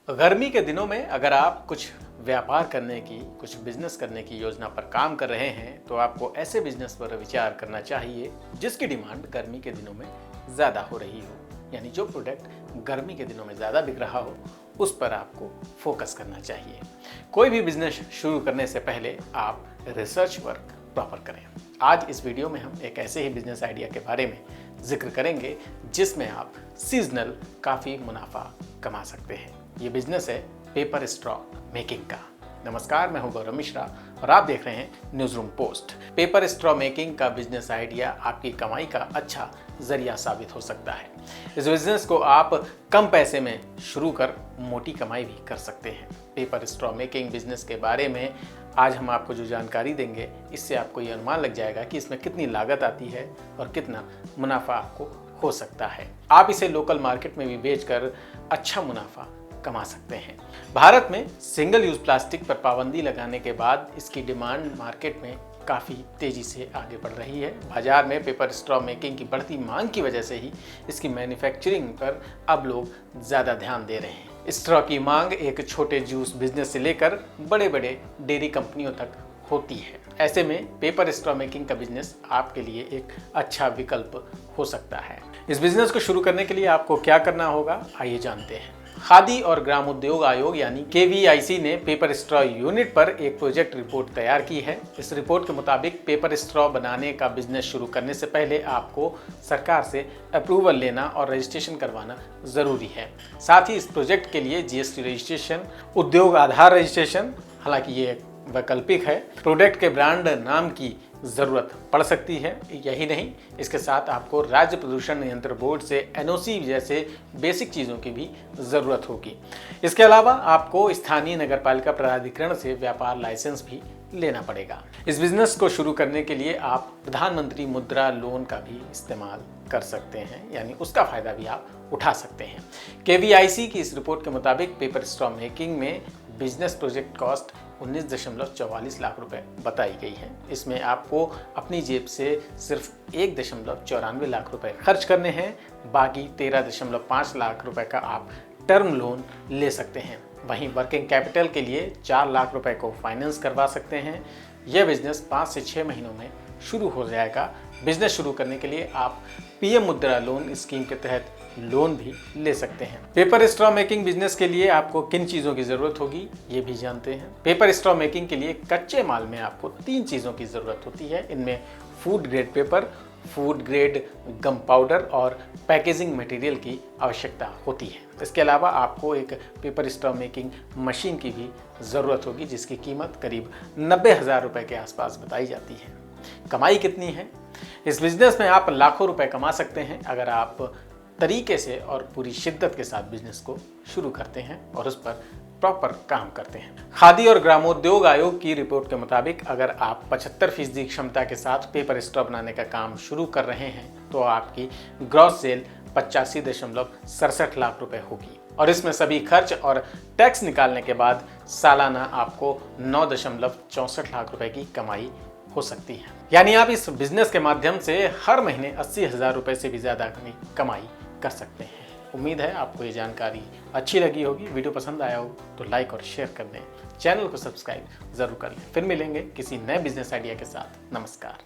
गर्मी के दिनों में अगर आप कुछ व्यापार करने की, कुछ बिजनेस करने की योजना पर काम कर रहे हैं तो आपको ऐसे बिजनेस पर विचार करना चाहिए जिसकी डिमांड गर्मी के दिनों में ज़्यादा हो रही हो। यानी जो प्रोडक्ट गर्मी के दिनों में ज़्यादा बिक रहा हो उस पर आपको फोकस करना चाहिए। कोई भी बिजनेस शुरू करने से पहले आप रिसर्च वर्क प्रॉपर करें। आज इस वीडियो में हम एक ऐसे ही बिजनेस आइडिया के बारे में जिक्र करेंगे जिसमें आप सीजनल काफ़ी मुनाफा कमा सकते हैं। ये बिजनेस है पेपर स्ट्रॉ मेकिंग का। नमस्कार, मैं हूं गौरव मिश्रा और आप देख रहे हैं news room post. Paper straw making का बिजनेस आइडिया आपकी कमाई का अच्छा जरिया साबित हो सकता है। इस बिजनेस को आप कम पैसे में शुरू कर मोटी कमाई भी कर सकते हैं। पेपर स्ट्रॉ मेकिंग बिजनेस के बारे में आज हम आपको जो जानकारी देंगे, इससे आपको ये अनुमान लग जाएगा कि इसमें कितनी लागत आती है और कितना मुनाफा आपको हो सकता है। आप इसे लोकल मार्केट में भी बेचकर अच्छा मुनाफा कमा सकते हैं। भारत में सिंगल यूज प्लास्टिक पर पाबंदी लगाने के बाद इसकी डिमांड मार्केट में काफ़ी तेजी से आगे बढ़ रही है। बाजार में पेपर स्ट्रॉ मेकिंग की बढ़ती मांग की वजह से ही इसकी मैन्युफैक्चरिंग पर अब लोग ज़्यादा ध्यान दे रहे हैं। स्ट्रॉ की मांग एक छोटे जूस बिजनेस से लेकर बड़े बड़े डेयरी कंपनियों तक होती है। ऐसे में पेपर स्ट्रॉ मेकिंग का बिजनेस आपके लिए एक अच्छा विकल्प हो सकता है। इस बिजनेस को शुरू करने के लिए आपको क्या करना होगा, आइए जानते हैं। खादी और ग्रामोद्योग आयोग यानी KVIC ने पेपर स्ट्रॉ यूनिट पर एक प्रोजेक्ट रिपोर्ट तैयार की है। इस रिपोर्ट के मुताबिक पेपर स्ट्रॉ बनाने का बिजनेस शुरू करने से पहले आपको सरकार से अप्रूवल लेना और रजिस्ट्रेशन करवाना जरूरी है। साथ ही इस प्रोजेक्ट के लिए GST रजिस्ट्रेशन, उद्योग आधार रजिस्ट्रेशन, हालांकि ये वैकल्पिक है, प्रोडक्ट के ब्रांड नाम की ज़रूरत पड़ सकती है। यही नहीं, इसके साथ आपको राज्य प्रदूषण नियंत्रण बोर्ड से NOC जैसे बेसिक चीज़ों की भी ज़रूरत होगी। इसके अलावा आपको स्थानीय नगरपालिका प्राधिकरण से व्यापार लाइसेंस भी लेना पड़ेगा। इस बिजनेस को शुरू करने के लिए आप प्रधानमंत्री मुद्रा लोन का भी इस्तेमाल कर सकते हैं, यानी उसका फ़ायदा भी आप उठा सकते हैं। KVIC की इस रिपोर्ट के मुताबिक पेपर स्ट्रॉ मेकिंग में बिजनेस प्रोजेक्ट कॉस्ट 19.44 लाख रुपए बताई गई है। इसमें आपको अपनी जेब से सिर्फ 1.94 लाख रुपए खर्च करने हैं। बाकी 13.5 लाख रुपए का आप टर्म लोन ले सकते हैं। वहीं वर्किंग कैपिटल के लिए 4 लाख रुपए को फाइनेंस करवा सकते हैं। यह बिजनेस 5 से 6 महीनों में शुरू हो जाएगा। बिजनेस शुरू करने के लिए आप PM मुद्रा लोन स्कीम के तहत लोन भी ले सकते हैं। पेपर स्ट्रॉ मेकिंग बिजनेस के लिए आपको किन चीज़ों की ज़रूरत होगी, ये भी जानते हैं। पेपर स्ट्रॉ मेकिंग के लिए कच्चे माल में आपको 3 चीज़ों की ज़रूरत होती है। इनमें food grade paper, food grade gum powder और पैकेजिंग मटेरियल की आवश्यकता होती है। इसके अलावा आपको एक पेपर स्ट्रॉ मेकिंग मशीन की भी ज़रूरत होगी जिसकी कीमत करीब 90,000 रुपये के आसपास बताई जाती है। कमाई कितनी है? इस बिजनेस में आप लाखों रुपए कमा सकते हैं अगर आप तरीके से और पूरी शिद्दत के साथ बिजनेस को शुरू करते हैं और उस पर प्रॉपर काम करते हैं। खादी और ग्रामोद्योग आयोग की रिपोर्ट के मुताबिक अगर आप 75% क्षमता के साथ पेपर स्ट्रॉ बनाने का काम शुरू कर रहे हैं तो आपकी ग्रॉस सेल 85.67 लाख रुपए होगी और इसमें सभी खर्च और टैक्स निकालने के बाद सालाना आपको 9.64 लाख रुपए की कमाई हो सकती है। यानी आप इस बिजनेस के माध्यम से हर महीने 80,000 रुपए से भी ज़्यादा की कमाई कर सकते हैं। उम्मीद है आपको ये जानकारी अच्छी लगी होगी। वीडियो पसंद आया हो तो लाइक और शेयर कर दें। चैनल को सब्सक्राइब जरूर कर लें। फिर मिलेंगे किसी नए बिजनेस आइडिया के साथ। नमस्कार।